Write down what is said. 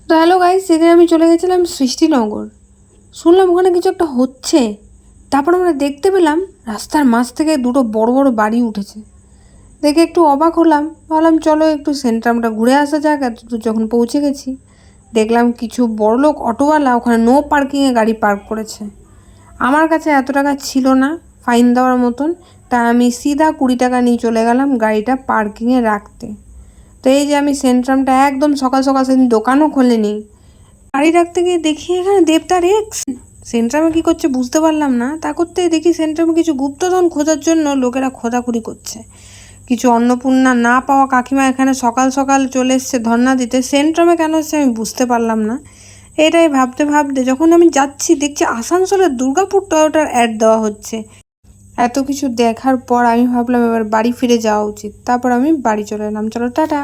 তো hello guys, সেদিন আমি চলে গেছিলাম সৃষ্টিনগর। শুনলাম ওখানে কিছু একটা হচ্ছে। তারপর আমরা দেখতে পেলাম রাস্তার মাঝ থেকে দুটো বড় বড় বাড়ি উঠেছে। দেখে একটু অবাক হলাম, ভাবলাম চলো একটু সেন্ট্রামটা ঘুরে আসা যাক। এত দূর যখন পৌঁছে গেছি, দেখলাম কিছু বড়লোক অটোওয়ালা ওখানে নো পার্কিংয়ে গাড়ি পার্ক করেছে। আমার কাছে এত টাকা ছিল না ফাইন দেওয়ার মতন, তাই আমি সিধা 20 টাকা নিয়ে চলে গেলাম গাড়িটা পার্কিংয়ে রাখতে। তো এই যে আমি সেন্ট্রামটা একদম সকাল সকাল, সেদিন দোকানও খোলেনি, গাড়ি রাখতে গিয়ে দেখি এখানে দেবতার এক্স সেন্ট্রামে কী করছে বুঝতে পারলাম না। তা করতে দেখি সেন্ট্রামে কিছু গুপ্তধন খোঁজার জন্য লোকেরা খোঁজাখুঁড়ি করছে। কিছু অন্নপূর্ণা না পাওয়া কাকিমা এখানে সকাল সকাল চলে এসছে ধর্ণা দিতে। সেন্ট্রামে কেন এসছে আমি বুঝতে পারলাম না। এটাই ভাবতে ভাবতে যখন আমি যাচ্ছি, দেখছি আসানসোলের দুর্গাপুর টয়োটার অ্যাড দেওয়া হচ্ছে। এত কিছু দেখার পর আমি ভাবলাম এবার বাড়ি ফিরে যাওয়া উচিত। তারপর আমি বাড়ি চলে এলাম। চলো টাটা।